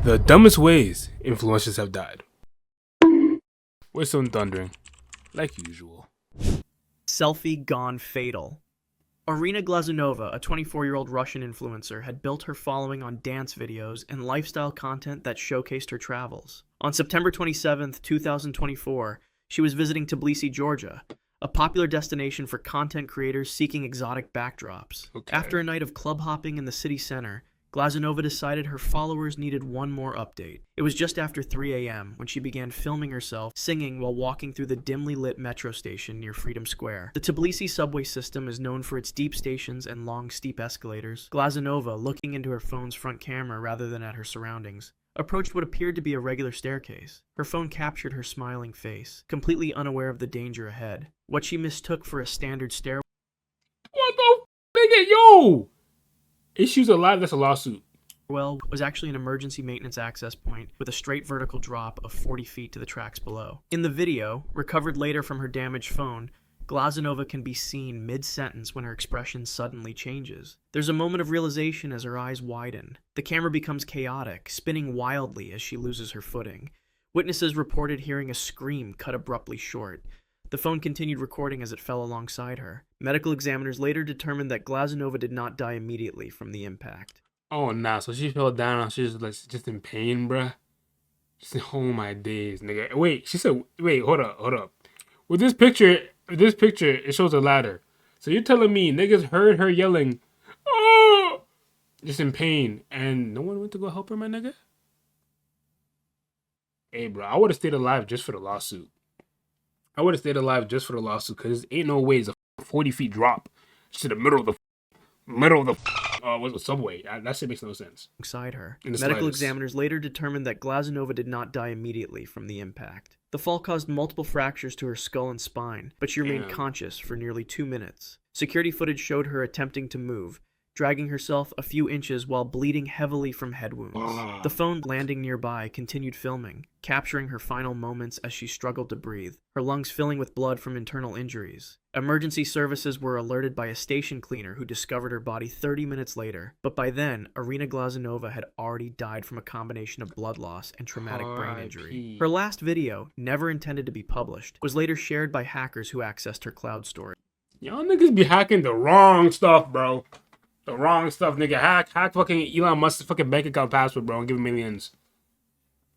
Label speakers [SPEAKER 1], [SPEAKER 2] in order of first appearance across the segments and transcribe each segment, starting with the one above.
[SPEAKER 1] The dumbest ways influencers have died. Whistle and thundering, like usual.
[SPEAKER 2] Selfie gone fatal. Irina Glazunova, a 24-year-old Russian influencer, had built her following on dance videos and lifestyle content that showcased her travels. On September 27, 2024, she was visiting Tbilisi, Georgia, a popular destination for content creators seeking exotic backdrops.
[SPEAKER 1] Okay.
[SPEAKER 2] After a night of club hopping in the city center, Glazunova decided her followers needed one more update. It was just after 3 a.m. when she began filming herself singing while walking through the dimly lit metro station near Freedom Square. The Tbilisi subway system is known for its deep stations and long, steep escalators. Glazunova, looking into her phone's front camera rather than at her surroundings, approached what appeared to be a regular staircase. Her phone captured her smiling face, completely unaware of the danger ahead. What she mistook for a standard stairwell.
[SPEAKER 1] What the nigga, yo? Issues alive, that's a lawsuit.
[SPEAKER 2] Was actually an emergency maintenance access point with a straight vertical drop of 40 feet to the tracks below. In the video, recovered later from her damaged phone, Glazunova can be seen mid-sentence when her expression suddenly changes. There's a moment of realization as her eyes widen. The camera becomes chaotic, spinning wildly as she loses her footing. Witnesses reported hearing a scream cut abruptly short. The phone continued recording as it fell alongside her. Medical examiners later determined that Glazunova did not die immediately from the impact.
[SPEAKER 1] Oh, nah, so she fell down and she's like just in pain, bruh. She said, oh my days, nigga. Wait, she said, wait, hold up. With this picture, it shows a ladder. So you're telling me niggas heard her yelling, oh, just in pain, and no one went to go help her, my nigga? Hey, bro, I would have stayed alive just for the lawsuit. Because ain't no way it's a 40 feet drop just in the middle of the subway. That shit makes no sense.
[SPEAKER 2] Alongside her. Medical examiners later determined that Glazunova did not die immediately from the impact. The fall caused multiple fractures to her skull and spine, but she remained conscious for nearly 2 minutes. Security footage showed her attempting to move, dragging herself a few inches while bleeding heavily from head wounds. The phone landing nearby continued filming, capturing her final moments as she struggled to breathe, her lungs filling with blood from internal injuries. Emergency services were alerted by a station cleaner who discovered her body 30 minutes later, but by then, Irina Glazunova had already died from a combination of blood loss and traumatic brain injury. Her last video, never intended to be published, was later shared by hackers who accessed her cloud storage.
[SPEAKER 1] Y'all niggas be hacking the wrong stuff, bro. The wrong stuff, nigga. Hack fucking Elon Musk's fucking bank account password, bro, and give him millions.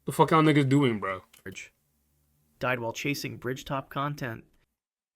[SPEAKER 1] The fuck y'all niggas doing, bro?
[SPEAKER 2] Died while chasing bridge-top content.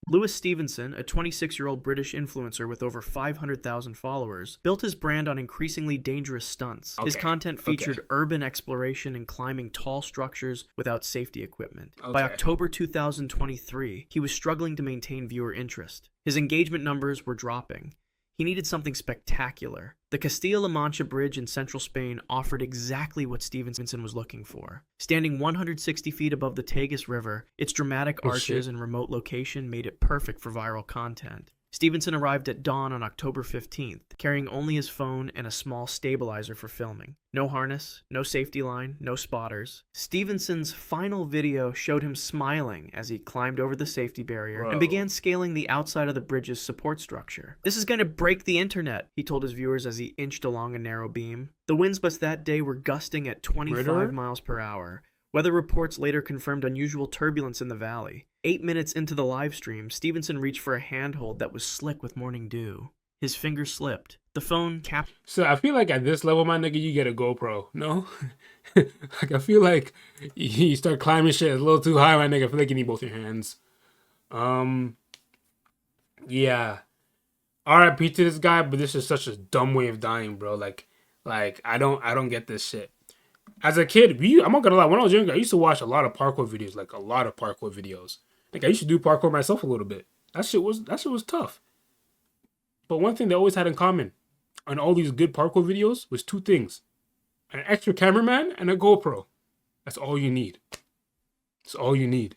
[SPEAKER 2] Lewis Stevenson, a 26-year-old British influencer with over 500,000 followers, built his brand on increasingly dangerous stunts. His content featured urban exploration and climbing tall structures without safety equipment. By October 2023, he was struggling to maintain viewer interest. His engagement numbers were dropping. He needed something spectacular. The Castilla-La Mancha Bridge in central Spain offered exactly what Stevenson was looking for. Standing 160 feet above the Tagus River, its dramatic arches and remote location made it perfect for viral content. Stevenson arrived at dawn on October 15th, carrying only his phone and a small stabilizer for filming. No harness, no safety line, no spotters. Stevenson's final video showed him smiling as he climbed over the safety barrier and began scaling the outside of the bridge's support structure. "This is going to break the internet," he told his viewers as he inched along a narrow beam. The winds that day were gusting at 25 miles per hour. Weather reports later confirmed unusual turbulence in the valley. 8 minutes into the live stream, Stevenson reached for a handhold that was slick with morning dew. His finger slipped. The phone
[SPEAKER 1] So I feel like at this level, my nigga, you get a GoPro. No? Like, I feel like you start climbing shit a little too high, my nigga. I feel like you need both your hands. Yeah. RIP to this guy, but this is such a dumb way of dying, bro. Like I don't get this shit. As a kid, I'm not gonna lie, when I was younger, I used to watch a lot of parkour videos, like a lot of parkour videos. Like I used to do parkour myself a little bit. That shit was tough. But one thing they always had in common on all these good parkour videos was two things: an extra cameraman and a GoPro. That's all you need. That's all you need.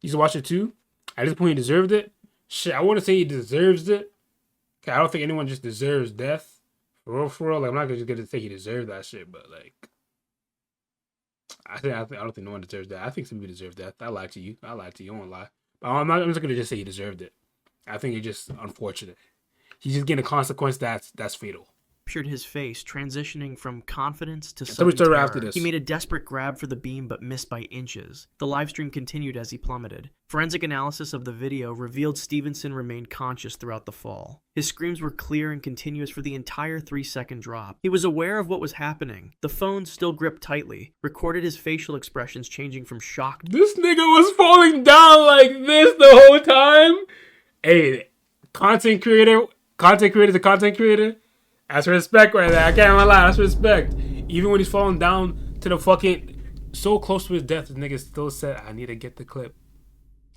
[SPEAKER 1] You used to watch it too. At this point, he deserved it. Shit, I want to say he deserves it. Okay, I don't think anyone just deserves death. For real. Like, I'm not just gonna say he deserved that shit, but like, I don't think no one deserves that. I think some people deserve that. I lied to you. I won't lie. But I'm just gonna just say he deserved it. I think it's just unfortunate. He's just getting a consequence that's fatal.
[SPEAKER 2] captured his face, transitioning from confidence to
[SPEAKER 1] So
[SPEAKER 2] sudden
[SPEAKER 1] we started
[SPEAKER 2] terror.
[SPEAKER 1] after this.
[SPEAKER 2] He made a desperate grab for the beam but missed by inches. The livestream continued as he plummeted. Forensic analysis of the video revealed Stevenson remained conscious throughout the fall. His screams were clear and continuous for the entire 3-second drop. He was aware of what was happening. The phone, still gripped tightly, recorded his facial expressions changing from shock.
[SPEAKER 1] This nigga was falling down like this the whole time. Hey, content creator to content creator. That's respect right there. I can't even lie. That's respect. Even when he's falling down to the fucking so close to his death, the nigga still said, "I need to get the clip."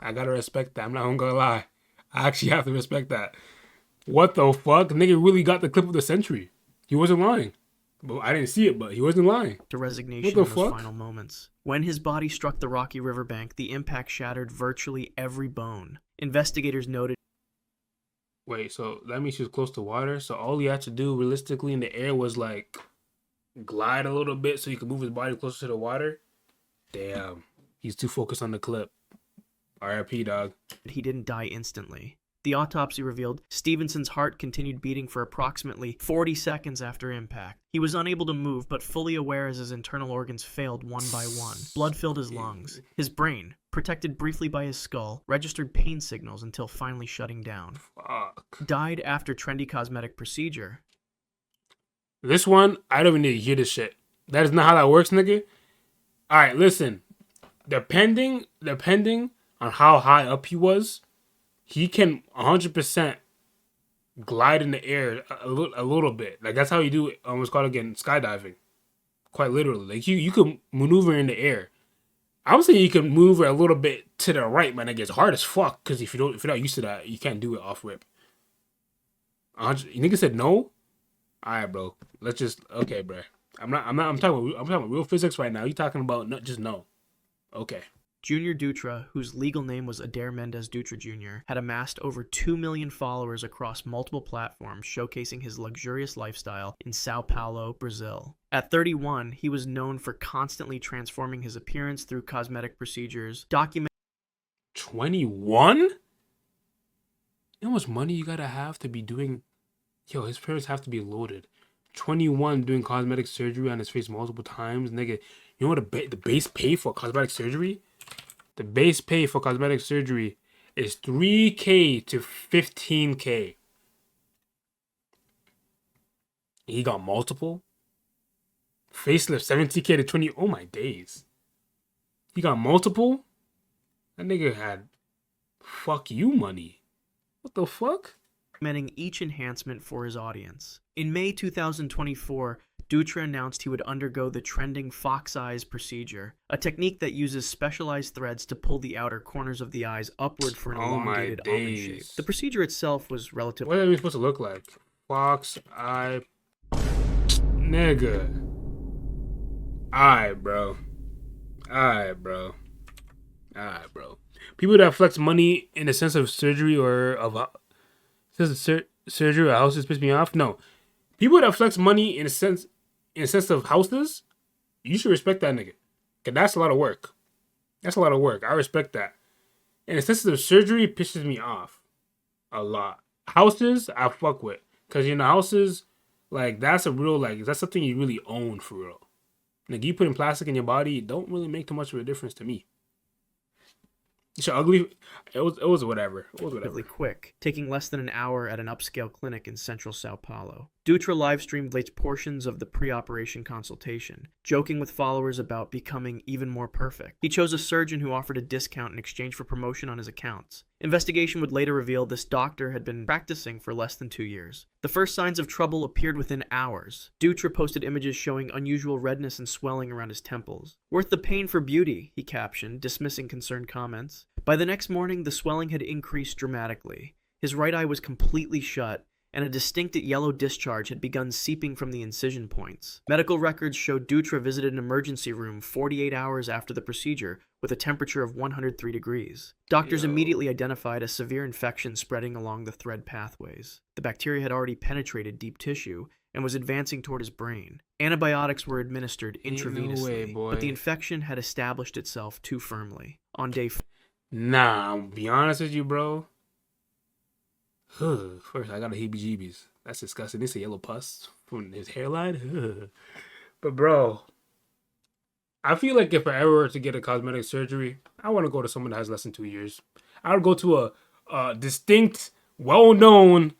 [SPEAKER 1] I gotta respect that. I'm not gonna lie. I actually have to respect that. What the fuck? Nigga really got the clip of the century. He wasn't lying. Well, I didn't see it, but he wasn't lying.
[SPEAKER 2] To resignation in those final moments. When his body struck the rocky riverbank, the impact shattered virtually every bone. Investigators noted.
[SPEAKER 1] Wait, so that means he was close to water? So all he had to do realistically in the air was like glide a little bit so he could move his body closer to the water? Damn. He's too focused on the clip. RIP, dog.
[SPEAKER 2] He didn't die instantly. The autopsy revealed Stevenson's heart continued beating for approximately 40 seconds after impact. He was unable to move, but fully aware as his internal organs failed one by one. Blood filled his lungs. His brain, protected briefly by his skull, registered pain signals until finally shutting down.
[SPEAKER 1] Fuck.
[SPEAKER 2] Died after trendy cosmetic procedure.
[SPEAKER 1] This one, I don't even need to hear this shit. That is not how that works, nigga. Alright, listen. Depending on how high up he was, he can 100% glide in the air a little bit. Like, that's how you do it. What's called again skydiving. Quite literally. Like, you can maneuver in the air. I would say you can maneuver a little bit to the right, man. It gets hard as fuck. Because if you're not used to that, you can't do it off rip. You nigga said no? Alright, bro. Let's just okay, bro. I'm talking about real physics right now. You talking about just no. Okay.
[SPEAKER 2] Junior Dutra, whose legal name was Adair Mendez Dutra Jr., had amassed over 2 million followers across multiple platforms showcasing his luxurious lifestyle in Sao Paulo, Brazil. At 31, he was known for constantly transforming his appearance through cosmetic procedures,
[SPEAKER 1] 21? You know how much money you gotta have to be doing? Yo, his parents have to be loaded. 21 doing cosmetic surgery on his face multiple times, nigga. You know what the base pay for cosmetic surgery? The base pay for cosmetic surgery is $3K to $15K. He got multiple. Facelift $70K to $20. Oh my days. He got multiple. That nigga had fuck you money. What the fuck?
[SPEAKER 2] Documenting each enhancement for his audience. In May 2024, Dutra announced he would undergo the trending fox eyes procedure, a technique that uses specialized threads to pull the outer corners of the eyes upward for an elongated almond shape. The procedure itself was relatively...
[SPEAKER 1] What are we supposed to look like? Fox eye... Nigga. Alright, bro. People that flex money in the sense of surgery or of... surgery or houses piss me off. No. People that flex money in a sense of houses, you should respect that nigga. Cause that's a lot of work. I respect that. In a sense of surgery, it pisses me off a lot. Houses, I fuck with. Cause houses, like that's a real that's something you really own for real. Like you putting plastic in your body, it don't really make too much of a difference to me. It's ugly. It was whatever.
[SPEAKER 2] Relatively quick, taking less than an hour at an upscale clinic in central Sao Paulo. Dutra livestreamed late portions of the pre-operation consultation, joking with followers about becoming even more perfect. He chose a surgeon who offered a discount in exchange for promotion on his accounts. Investigation would later reveal this doctor had been practicing for less than 2 years. The first signs of trouble appeared within hours. Dutra posted images showing unusual redness and swelling around his temples. "Worth the pain for beauty," he captioned, dismissing concerned comments. By the next morning, the swelling had increased dramatically. His right eye was completely shut, and a distinct yellow discharge had begun seeping from the incision points. Medical records showed Dutra visited an emergency room 48 hours after the procedure with a temperature of 103 degrees. Doctors immediately identified a severe infection spreading along the thread pathways. The bacteria had already penetrated deep tissue and was advancing toward his brain. Antibiotics were administered intravenously, but the infection had established itself too firmly. On day 4,
[SPEAKER 1] Nah, I'll be honest with you, bro. First, I got the heebie-jeebies. That's disgusting. It's a yellow pus from his hairline. But bro, I feel like if I ever were to get a cosmetic surgery, I want to go to someone that has less than 2 years. I would go to a distinct, well-known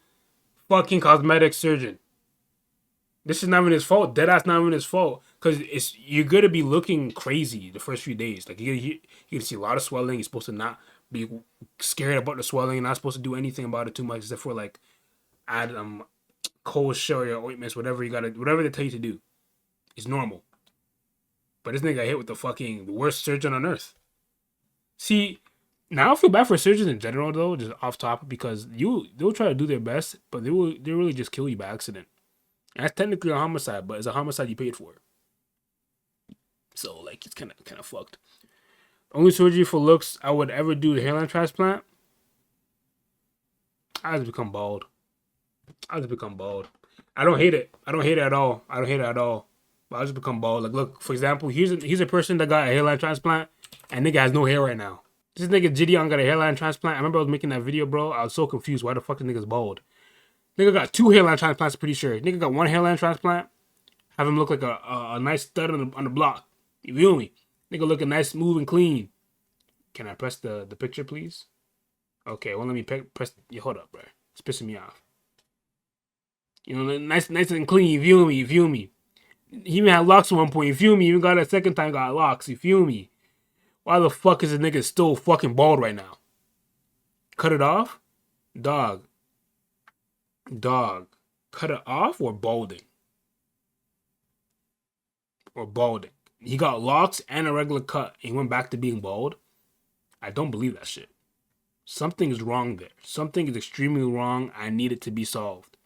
[SPEAKER 1] fucking cosmetic surgeon. This is not even his fault. Deadass not even his fault. Because you're going to be looking crazy the first few days. Like, you can see a lot of swelling. You're supposed to not be scared about the swelling. You're not supposed to do anything about it too much except for, like, add cold shower or ointments, whatever they tell you to do. It's normal. But this nigga got hit with the worst surgeon on earth. See, now I feel bad for surgeons in general, though, just off topic, because they'll try to do their best, but they'll really just kill you by accident. And that's technically a homicide, but it's a homicide you paid for. So, like, it's kind of fucked. Only surgery for looks I would ever do the hairline transplant. I just become bald. I don't hate it. I don't hate it at all. But I just become bald. Like, look, for example, here's a person that got a hairline transplant, and nigga has no hair right now. This nigga Gideon got a hairline transplant. I remember I was making that video, bro. I was so confused. Why the fuck the nigga's bald? Nigga got 2 hairline transplants, pretty sure. Nigga got 1 hairline transplant. Have him look like a nice stud on the block. You feel me? Nigga looking nice, smooth, and clean. Can I press the picture, please? Okay, well, let me press. Yeah, hold up, bro. It's pissing me off. You know, nice and clean. You feel me? He even had locks at one point. You feel me? Even got a second time, got locks. You feel me? Why the fuck is this nigga still fucking bald right now? Cut it off? Dog. Cut it off or balding? He got locks and a regular cut. And he went back to being bald. I don't believe that shit. Something is wrong there. Something is extremely wrong. I need it to be solved.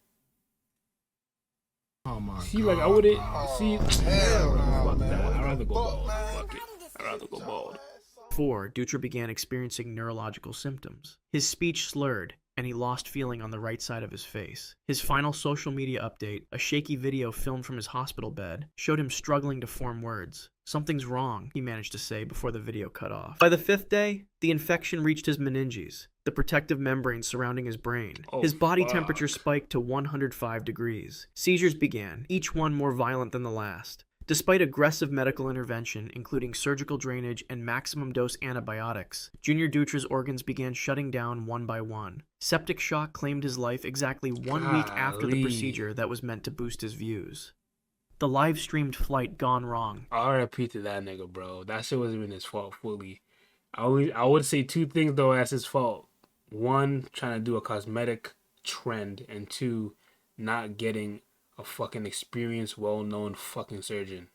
[SPEAKER 3] Oh my
[SPEAKER 1] see,
[SPEAKER 3] God.
[SPEAKER 1] like I wouldn't see. Fuck that. I'd rather go bald. Fuck it. I'd rather go bald.
[SPEAKER 2] 4, Dutra began experiencing neurological symptoms. His speech slurred, and he lost feeling on the right side of his face. His final social media update, a shaky video filmed from his hospital bed, showed him struggling to form words. "Something's wrong," he managed to say before the video cut off. By the 5th day, the infection reached his meninges, the protective membrane surrounding his brain. His body temperature spiked to 105 degrees. Seizures began, each one more violent than the last. Despite aggressive medical intervention, including surgical drainage and maximum dose antibiotics, Junior Dutra's organs began shutting down one by one. Septic shock claimed his life exactly 1 week after the procedure that was meant to boost his views. The live-streamed flight gone wrong.
[SPEAKER 1] RIP to that nigga, bro. That shit wasn't even his fault fully. I would say 2 things, though, as his fault. 1, trying to do a cosmetic trend, and 2, not getting a fucking experienced, well-known fucking surgeon.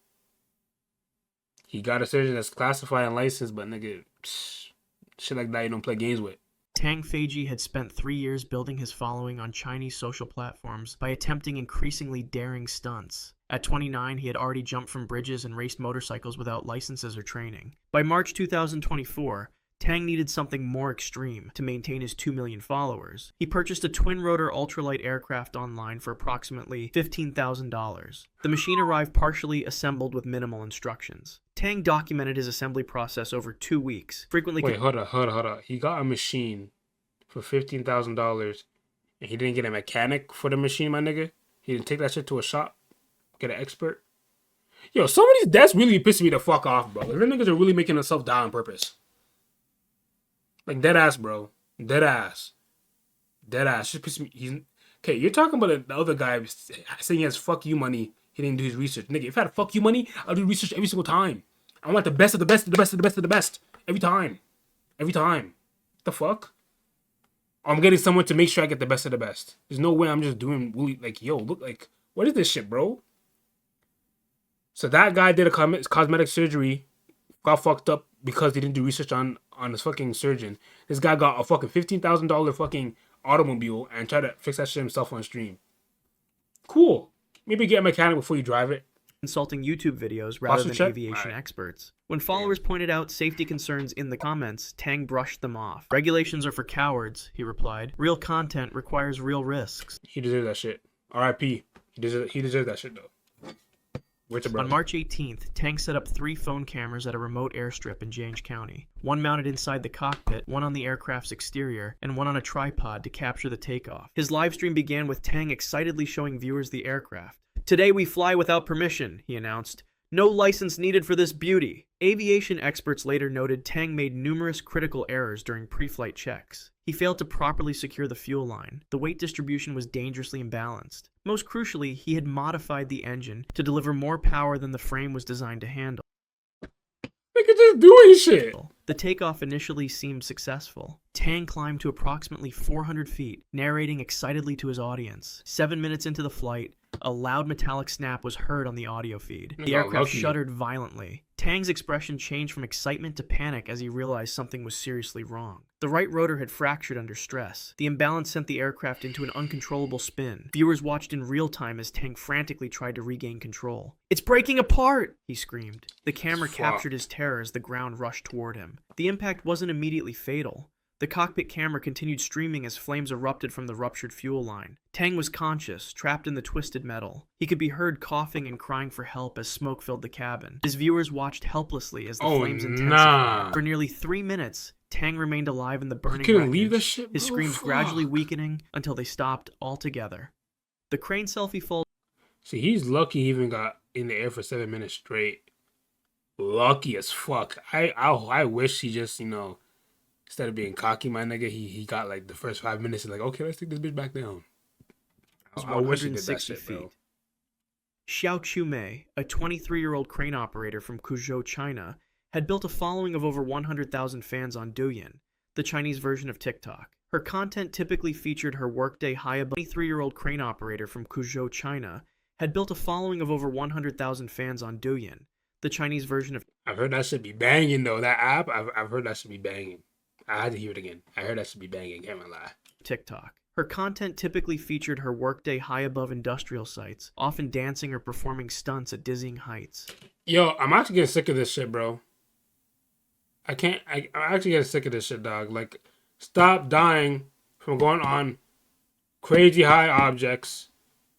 [SPEAKER 1] He got a surgeon that's classified and licensed, but nigga, shit like that you don't play games with.
[SPEAKER 2] Tang Feiji had spent 3 years building his following on Chinese social platforms by attempting increasingly daring stunts. At 29, he had already jumped from bridges and raced motorcycles without licenses or training. By March 2024, Tang needed something more extreme to maintain his 2 million followers. He purchased a twin-rotor ultralight aircraft online for approximately $15,000. The machine arrived partially assembled with minimal instructions. Tang documented his assembly process over 2 weeks, frequently...
[SPEAKER 1] Wait, hold up. He got a machine for $15,000, and he didn't get a mechanic for the machine, my nigga? He didn't take that shit to a shop? Get an expert? Yo, some of these deaths really pissing me the fuck off, bro. Like, the niggas are really making themselves die on purpose. Like, dead ass, bro. Dead ass. Just piss me. Okay, you're talking about the other guy saying he has fuck you money. He didn't do his research. Nigga, if I had fuck you money, I'll do research every single time. I want the best of the best of the best of the best of the best. Every time. The fuck? I'm getting someone to make sure I get the best of the best. There's no way I'm just doing really, like, yo, look, like, what is this shit, bro? So that guy did a cosmetic surgery, got fucked up because he didn't do research on his fucking surgeon. This guy got a fucking $15,000 fucking automobile and tried to fix that shit himself on stream. Cool. Maybe get a mechanic before you drive it.
[SPEAKER 2] Consulting YouTube videos rather than aviation experts. When followers pointed out safety concerns in the comments, Tang brushed them off. "Regulations are for cowards," he replied. "Real content requires real risks."
[SPEAKER 1] He deserves that shit. RIP. He deserves that shit, though.
[SPEAKER 2] On March 18th, Tang set up 3 phone cameras at a remote airstrip in James County. One mounted inside the cockpit, one on the aircraft's exterior, and one on a tripod to capture the takeoff. His livestream began with Tang excitedly showing viewers the aircraft. "Today we fly without permission," he announced. "No license needed for this beauty." Aviation experts later noted Tang made numerous critical errors during pre-flight checks. He failed to properly secure the fuel line. The weight distribution was dangerously imbalanced. Most crucially, he had modified the engine to deliver more power than the frame was designed to handle.
[SPEAKER 1] Look at just doing shit.
[SPEAKER 2] The takeoff initially seemed successful. Tang climbed to approximately 400 feet, narrating excitedly to his audience. 7 minutes into the flight, a loud metallic snap was heard on the audio feed. The aircraft shuddered violently. Tang's expression changed from excitement to panic as he realized something was seriously wrong. The right rotor had fractured under stress. The imbalance sent the aircraft into an uncontrollable spin. Viewers watched in real time as Tang frantically tried to regain control. "It's breaking apart!" he screamed. The camera captured his terror as the ground rushed toward him. The impact wasn't immediately fatal. The cockpit camera continued streaming as flames erupted from the ruptured fuel line. Tang was conscious, trapped in the twisted metal. He could be heard coughing and crying for help as smoke filled the cabin. His viewers watched helplessly as the flames intensified. For nearly 3 minutes, Tang remained alive in the burning wreckage, his screams gradually weakening until they stopped altogether. The crane selfie fold.
[SPEAKER 1] See, he's lucky he even got in the air for 7 minutes straight. Lucky as fuck. I wish he just, instead of being cocky, my nigga, he got like the first 5 minutes and like, okay, let's take this bitch back down. I wish he did that shit, bro.
[SPEAKER 2] Xiao Qumei, a 23-year-old crane operator from Cuzhou, China, had built a following of over 100,000 fans on Douyin, the Chinese version of TikTok. Her content typically featured her workday high above. 23-year-old crane operator from Cuzhou, China, had built a following of over 100,000 fans on Douyin, the Chinese version of.
[SPEAKER 1] I've heard that should be banging though. That app, I've heard that should be banging. I had to hear it again. I heard that should be banging. Can't lie.
[SPEAKER 2] TikTok. Her content typically featured her workday high above industrial sites, often dancing or performing stunts at dizzying heights.
[SPEAKER 1] Yo, I'm actually getting sick of this shit, bro. I'm actually getting sick of this shit, dog. Like, stop dying from going on crazy high objects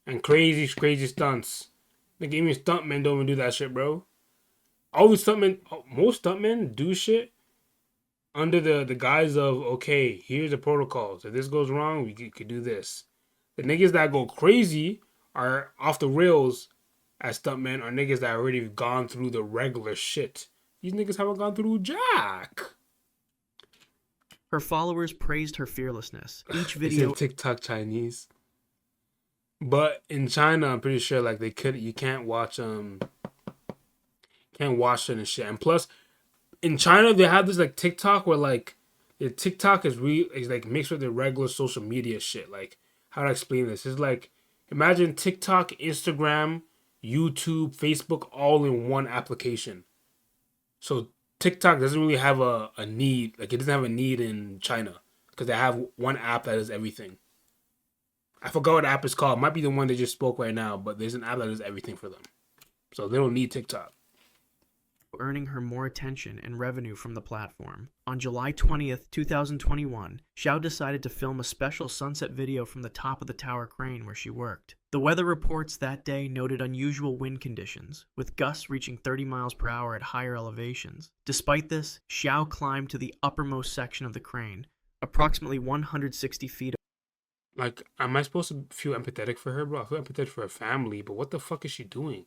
[SPEAKER 1] and crazy stunts. Like, even stuntmen don't even do that shit, bro. All these stuntmen, most stuntmen do shit under the guise of, okay, here's the protocols. If this goes wrong, we could do this. The niggas that go crazy are off the rails as stuntmen are niggas that already gone through the regular shit. These niggas haven't gone through jack.
[SPEAKER 2] Her followers praised her fearlessness. Each video.
[SPEAKER 1] TikTok Chinese. But in China, I'm pretty sure like you can't watch it and shit. And plus, in China, they have this like TikTok where like the TikTok is like mixed with the regular social media shit. Like, how to explain this? It's like, imagine TikTok, Instagram, YouTube, Facebook all in one application. So TikTok doesn't really have a need. Like, it doesn't have a need in China because they have one app that does everything. I forgot what the app is called. It might be the one they just spoke right now, but there's an app that does everything for them. So they don't need TikTok.
[SPEAKER 2] Earning her more attention and revenue from the platform. On July 20th, 2021, Xiao decided to film a special sunset video from the top of the tower crane where she worked. The weather reports that day noted unusual wind conditions, with gusts reaching 30 miles per hour at higher elevations. Despite this, Xiao climbed to the uppermost section of the crane, approximately 160 feet.
[SPEAKER 1] Like, am I supposed to feel empathetic for her, bro? I feel empathetic for her family, but what the fuck is she doing?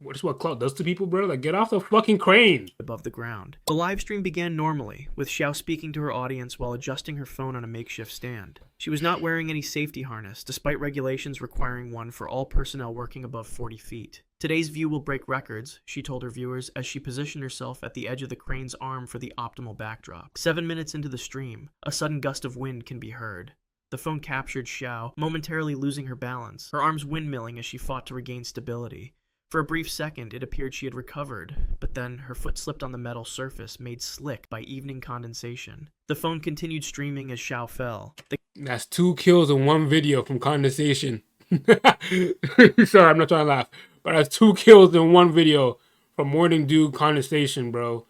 [SPEAKER 1] What is what Cloud does to people, bro? Like, get off the fucking crane.
[SPEAKER 2] Above the ground. The live stream began normally, with Xiao speaking to her audience while adjusting her phone on a makeshift stand. She was not wearing any safety harness, despite regulations requiring one for all personnel working above 40 feet. Today's view will break records, she told her viewers as she positioned herself at the edge of the crane's arm for the optimal backdrop. 7 minutes into the stream, a sudden gust of wind can be heard. The phone captured Xiao, momentarily losing her balance, her arms windmilling as she fought to regain stability. For a brief second, it appeared she had recovered, but then her foot slipped on the metal surface made slick by evening condensation. The phone continued streaming as Xiao fell.
[SPEAKER 1] That's 2 kills in one video from condensation. Sorry, I'm not trying to laugh. But that's 2 kills in one video from morning dew condensation, bro.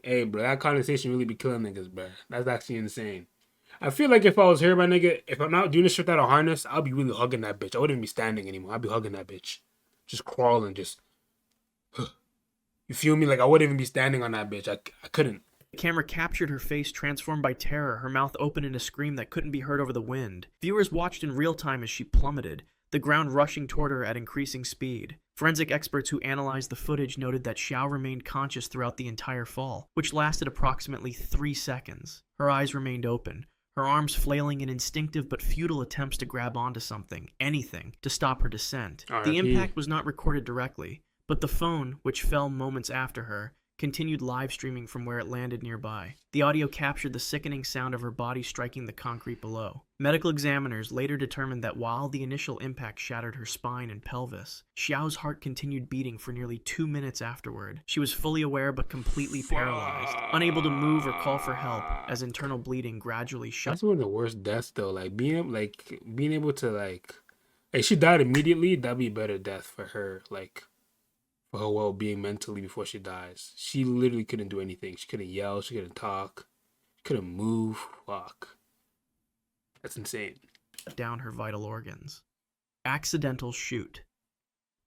[SPEAKER 1] Hey, bro, that condensation really be killing niggas, bro. That's actually insane. I feel like if I was here, my nigga, if I'm not doing this shit without a harness, I'll be really hugging that bitch. I wouldn't be standing anymore. I'll be hugging that bitch. just crawling, just. You feel me? Like, I wouldn't even be standing on that bitch. I couldn't.
[SPEAKER 2] The camera captured her face transformed by terror, her mouth open in a scream that couldn't be heard over the wind. Viewers watched in real time as she plummeted, the ground rushing toward her at increasing speed. Forensic experts who analyzed the footage noted that Xiao remained conscious throughout the entire fall, which lasted approximately 3 seconds. Her eyes remained open, her arms flailing in instinctive but futile attempts to grab onto something, anything, to stop her descent. The impact was not recorded directly, but the phone, which fell moments after her, continued live streaming from where it landed nearby. The audio captured the sickening sound of her body striking the concrete below. Medical examiners later determined that while the initial impact shattered her spine and pelvis, Xiao's heart continued beating for nearly 2 minutes afterward. She was fully aware but completely paralyzed, unable to move or call for help as internal bleeding gradually shut.
[SPEAKER 1] That's one of the worst deaths though. Like being able to like she died immediately. That'd be a better death for her. Like. For her well-being mentally before she dies. She literally couldn't do anything. She couldn't yell. She couldn't talk. She couldn't move. Fuck. That's insane.
[SPEAKER 2] Down her vital organs. Accidental shoot.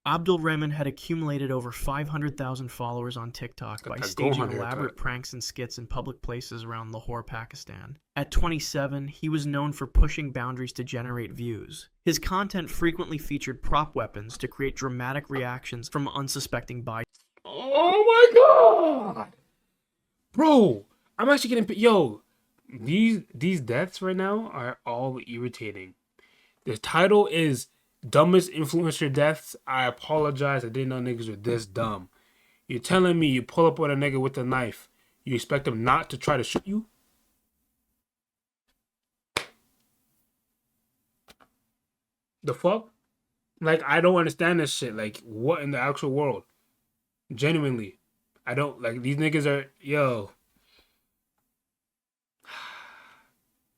[SPEAKER 2] Abdul Rahman had accumulated over 500,000 followers on TikTok by staging elaborate pranks and skits in public places around Lahore, Pakistan. At 27, he was known for pushing boundaries to generate views. His content frequently featured prop weapons to create dramatic reactions from unsuspecting bystanders.
[SPEAKER 1] Oh my god! Bro, I'm actually getting... Yo, these deaths right now are all irritating. The title is... Dumbest influencer deaths. I apologize. I didn't know niggas were this dumb. You're telling me you pull up on a nigga with a knife. You expect him not to try to shoot you? The fuck? Like, I don't understand this shit. Like, what in the actual world? Genuinely. I don't, like, these niggas are, yo.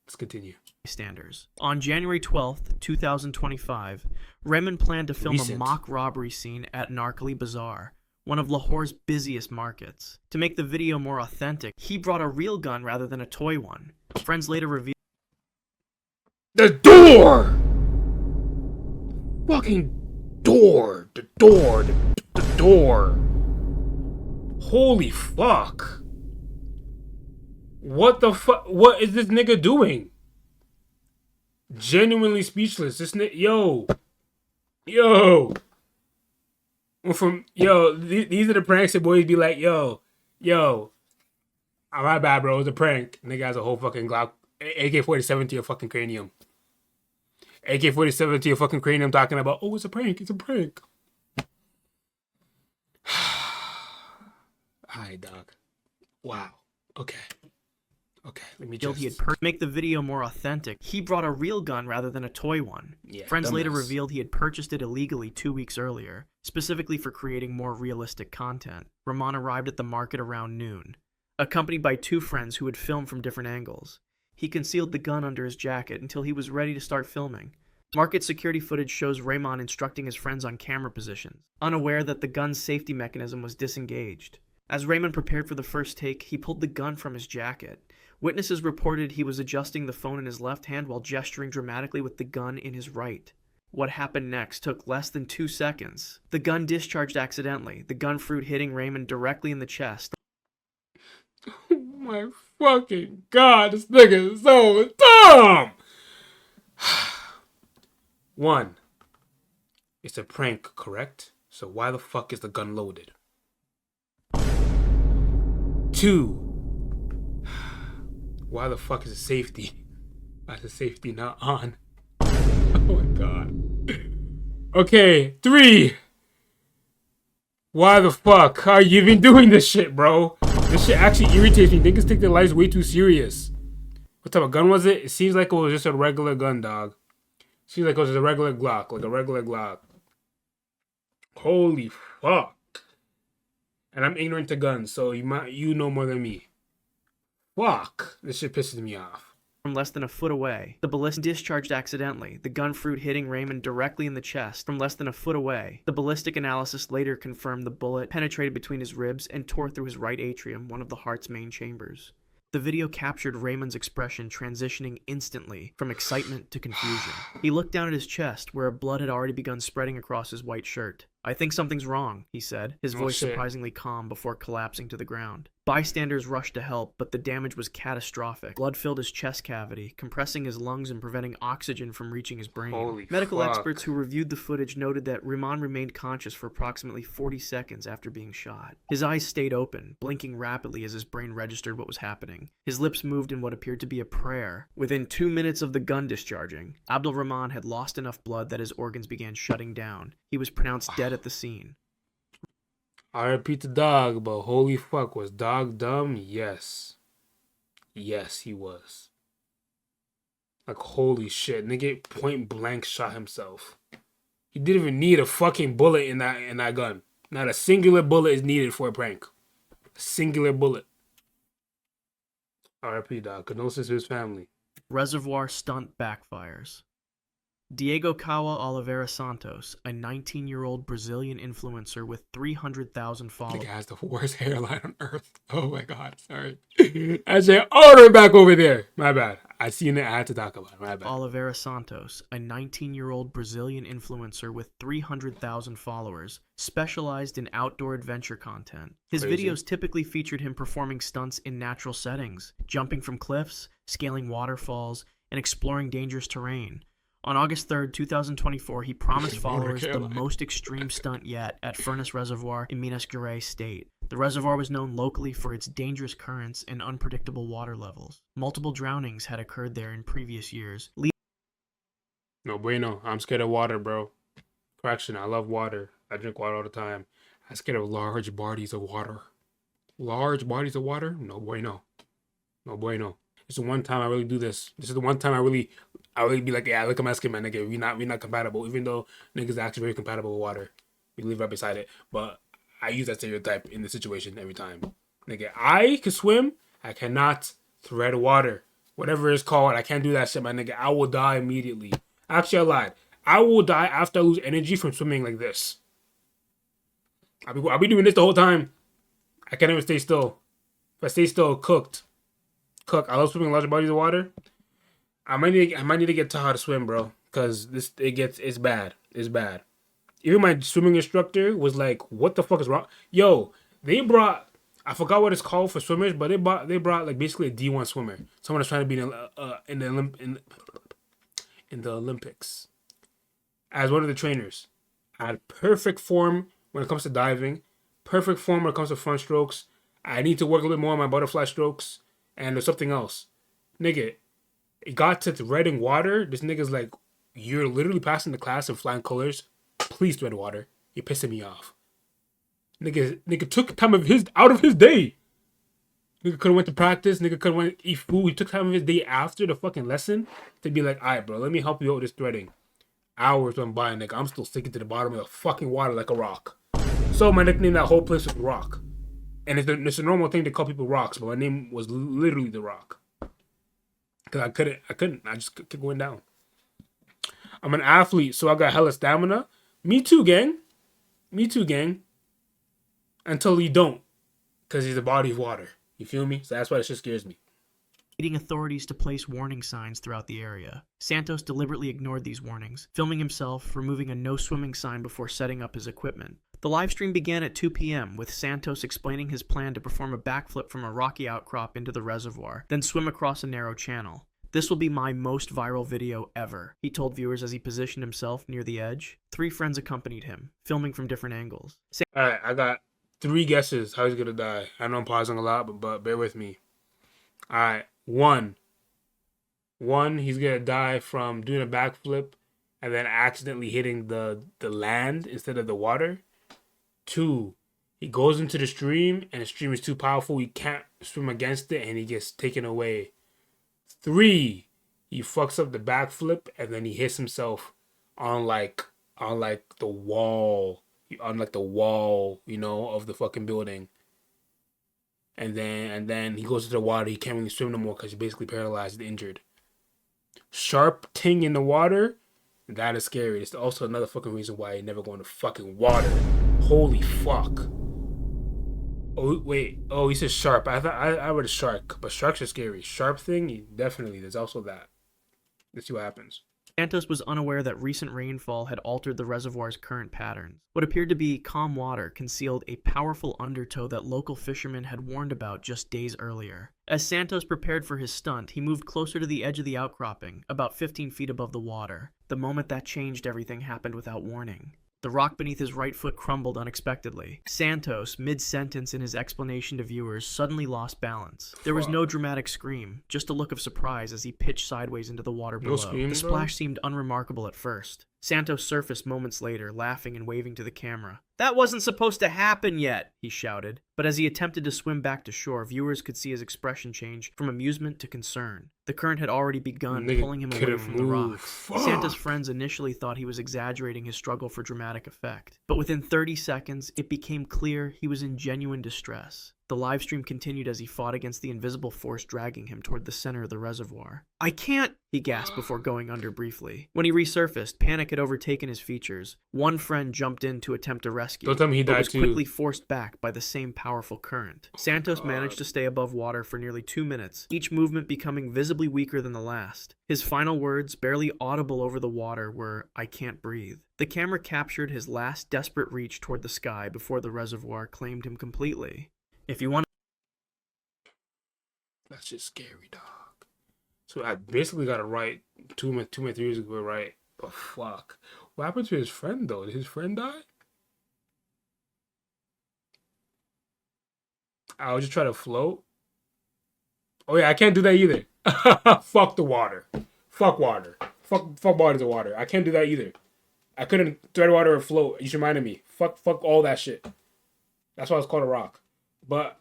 [SPEAKER 1] Let's continue.
[SPEAKER 2] On January 12th, 2025, Rahman planned to film a mock robbery scene at Narkali Bazaar, one of Lahore's busiest markets. To make the video more authentic, he brought a real gun rather than a toy one. Friends later revealed
[SPEAKER 1] the door! Fucking door! The door! Holy fuck! What the fuck? What is this nigga doing? Genuinely speechless. This nigga, yo. These are the pranks that boys be like, yo. Oh, my bad, bro. It was a prank. Nigga has a whole fucking Glock, AK-47 to your fucking cranium. AK-47 to your fucking cranium, talking about, oh, it's a prank. Hi, dog. Wow. Okay, let me just...
[SPEAKER 2] He had make the video more authentic. He brought a real gun rather than a toy one.
[SPEAKER 1] Yeah,
[SPEAKER 2] Friends later revealed he had purchased it illegally 2 weeks earlier, specifically for creating more realistic content. Rahman arrived at the market around noon, accompanied by 2 friends who had filmed from different angles. He concealed the gun under his jacket until he was ready to start filming. Market security footage shows Rahman instructing his friends on camera positions, unaware that the gun's safety mechanism was disengaged. As Rahman prepared for the first take, he pulled the gun from his jacket. Witnesses reported he was adjusting the phone in his left hand while gesturing dramatically with the gun in his right. What happened next took less than 2 seconds. The gun discharged accidentally, the gun fruit hitting Rahman directly in the chest.
[SPEAKER 1] Oh my fucking god, this nigga is so dumb! 1. It's a prank, correct? So why the fuck is the gun loaded? 2. Why the fuck is the safety? Why is the safety not on? Oh my god. Okay, 3. Why the fuck are you even doing this shit, bro? This shit actually irritates me. Niggas take their lives way too serious. What type of gun was it? It seems like it was just a regular gun, dog. Seems like it was just a regular Glock, like a regular Glock. Holy fuck. And I'm ignorant to guns, so you know more than me. Fuck. This shit pisses me off.
[SPEAKER 2] From less than a foot away, the ballistic discharged accidentally, the gun fruit hitting Rahman directly in the chest from less than a foot away. The ballistic analysis later confirmed the bullet penetrated between his ribs and tore through his right atrium, one of the heart's main chambers. The video captured Rahman's expression transitioning instantly from excitement to confusion. He looked down at his chest, where blood had already begun spreading across his white shirt. "I think something's wrong," he said, his voice
[SPEAKER 1] shit.
[SPEAKER 2] surprisingly calm before collapsing to the ground. Bystanders rushed to help, but the damage was catastrophic. Blood filled his chest cavity, compressing his lungs and preventing oxygen from reaching his brain.
[SPEAKER 1] Holy
[SPEAKER 2] Medical
[SPEAKER 1] fuck.
[SPEAKER 2] experts who reviewed the footage noted that Rahman remained conscious for approximately 40 seconds after being shot. His eyes stayed open, blinking rapidly as his brain registered what was happening. His lips moved in what appeared to be a prayer. Within 2 minutes of the gun discharging, Abdul Rahman had lost enough blood that his organs began shutting down. He was pronounced dead at the scene.
[SPEAKER 1] I repeat the dog, but holy fuck, was dog dumb? Yes. Yes, he was. Like, holy shit. Nigga point blank shot himself. He didn't even need a fucking bullet in that gun. Not a singular bullet is needed for a prank. A singular bullet. RIP, dog. Condolences to his family.
[SPEAKER 2] Reservoir stunt backfires. Diego Cawa Oliveira Santos, a 19-year-old Brazilian influencer with 300,000 followers.
[SPEAKER 1] The guy has the worst hairline on earth. Oh my god, sorry. I said, oh, they're back over there. My bad. I seen it. I had to talk about it. My bad.
[SPEAKER 2] Oliveira Santos, a 19-year-old Brazilian influencer with 300,000 followers, specialized in outdoor adventure content. His
[SPEAKER 1] Crazy.
[SPEAKER 2] videos typically featured him performing stunts in natural settings, jumping from cliffs, scaling waterfalls, and exploring dangerous terrain. On August 3rd, 2024, he promised followers the most extreme stunt yet at Furnace Reservoir in Minas Gerais state. The reservoir was known locally for its dangerous currents and unpredictable water levels. Multiple drownings had occurred there in previous years.
[SPEAKER 1] No bueno. I'm scared of water, bro. Correction, I love water. I drink water all the time. I'm scared of large bodies of water. Large bodies of water? No bueno. No bueno. It's the one time I really do this. This is the one time I really be like, yeah, look at my skin, man, nigga. We not compatible. Even though niggas are actually very compatible with water. We live right beside it. But I use that stereotype in the situation every time. Nigga, I can swim. I cannot thread water. Whatever it's called, I can't do that shit, my nigga. I will die immediately. Actually, I lied. I will die after I lose energy from swimming like this. I'll be doing this the whole time. I can't even stay still. If I stay still, cooked. I love swimming in large bodies of water. I might need to get taught how to swim, bro. Cause it's bad. It's bad. Even my swimming instructor was like, "What the fuck is wrong?" Yo, they brought, I forgot what it's called for swimmers, but they brought like basically a D1 swimmer, someone that's trying to be in the Olympics, as one of the trainers. I had perfect form when it comes to diving, perfect form when it comes to front strokes. I need to work a little bit more on my butterfly strokes, and there's something else, nigga. It got to threading water. This nigga's like, "You're literally passing the class in flying colors. Please thread water. You're pissing me off." Nigga took time out of his day. Nigga could have went to practice. Nigga could have went to eat food. He took time of his day after the fucking lesson to be like, "Alright, bro, let me help you out with this threading." Hours went by, nigga. I'm still sticking to the bottom of the fucking water like a rock. So my nickname that whole place was Rock. And it's a normal thing to call people rocks, but my name was literally The Rock. Because I couldn't. I just kept going down. I'm an athlete, so I got hella stamina. Me too, gang. Until you don't. Because he's a body of water. You feel me? So that's why it shit scares me.
[SPEAKER 2] Leading authorities to place warning signs throughout the area. Santos deliberately ignored these warnings, filming himself removing a no swimming sign before setting up his equipment. The livestream began at 2 p.m. with Santos explaining his plan to perform a backflip from a rocky outcrop into the reservoir, then swim across a narrow channel. "This will be my most viral video ever," he told viewers as he positioned himself near the edge. 3 friends accompanied him, filming from different angles.
[SPEAKER 1] Alright, I got 3 guesses how he's gonna die. I know I'm pausing a lot, but bear with me. Alright, one, he's gonna die from doing a backflip and then accidentally hitting the land instead of the water. 2, he goes into the stream and the stream is too powerful. He can't swim against it and he gets taken away. 3, he fucks up the backflip and then he hits himself on the wall, you know, of the fucking building. And then he goes to the water. He can't really swim no more because he's basically paralyzed and injured. Sharp ting in the water. That is scary. It's also another fucking reason why you never go in the fucking water. Holy fuck. Oh, wait. Oh, he says sharp. I thought I read a shark, but sharks are scary. Sharp thing, definitely. There's also that. Let's see what happens.
[SPEAKER 2] Santos was unaware that recent rainfall had altered the reservoir's current patterns. What appeared to be calm water concealed a powerful undertow that local fishermen had warned about just days earlier. As Santos prepared for his stunt, he moved closer to the edge of the outcropping, about 15 feet above the water. The moment that changed everything happened without warning. The rock beneath his right foot crumbled unexpectedly. Santos, mid-sentence in his explanation to viewers, suddenly lost balance. There was no dramatic scream, just a look of surprise as he pitched sideways into the water below. The splash seemed unremarkable at first. Santos surfaced moments later, laughing and waving to the camera. "That wasn't supposed to happen yet," he shouted. But as he attempted to swim back to shore, viewers could see his expression change from amusement to concern. The current had already begun pulling him away from the rocks. Santa's friends initially thought he was exaggerating his struggle for dramatic effect. But within 30 seconds, it became clear he was in genuine distress. The livestream continued as he fought against the invisible force dragging him toward the center of the reservoir. "I can't," he gasped before going under briefly. When he resurfaced, panic had overtaken his features. One friend jumped in to attempt a rescue,
[SPEAKER 1] Don't tell me he
[SPEAKER 2] but
[SPEAKER 1] died
[SPEAKER 2] was
[SPEAKER 1] too.
[SPEAKER 2] quickly forced back by the same powerful current. Santos managed to stay above water for nearly 2 minutes, each movement becoming visibly weaker than the last. His final words, barely audible over the water, were, "I can't breathe." The camera captured his last desperate reach toward the sky before the reservoir claimed him completely. If you want,
[SPEAKER 1] That's just scary, dog. So I basically got it right 3 years ago, right? But fuck. What happened to his friend, though? Did his friend die? I'll just try to float. Oh, yeah, I can't do that either. Fuck the water. Fuck water. Fuck bodies of water. I can't do that either. I couldn't tread water or float. You just reminded me. Fuck all that shit. That's why it's called a rock. But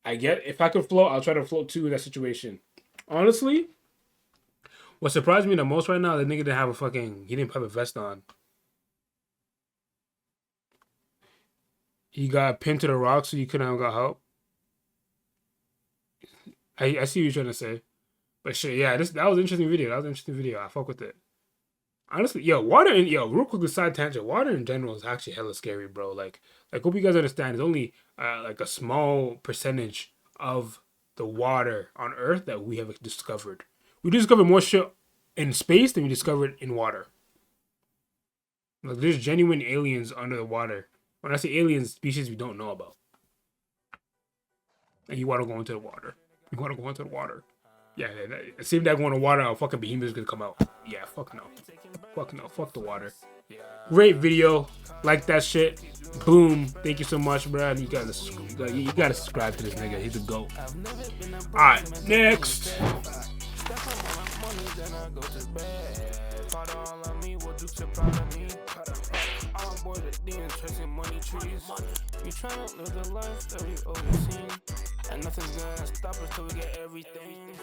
[SPEAKER 1] I get, if I could float, I'll try to float too in that situation. Honestly, what surprised me the most right now, the nigga didn't have he didn't have a vest on. He got pinned to the rock so he couldn't have got help. I see what you're trying to say. But shit, yeah, that was an interesting video. I fuck with it. Honestly, real quick, side tangent. Water in general is actually hella scary, bro. Like hope you guys understand. It's only like a small percentage of the water on Earth that we have discovered. We discovered more shit in space than we discovered in water. Like, there's genuine aliens under the water. When I say aliens, species we don't know about. And you want to go into the water. Yeah, see if that going to water, a fucking behemoth is gonna come out. Yeah, fuck no. Fuck the water. Great video. Like that shit. Boom. Thank you so much, bro. You gotta subscribe to this nigga. He's a GOAT. Alright, next. You trying to live the life that we always seen, and nothing's gonna stop us till we get everything.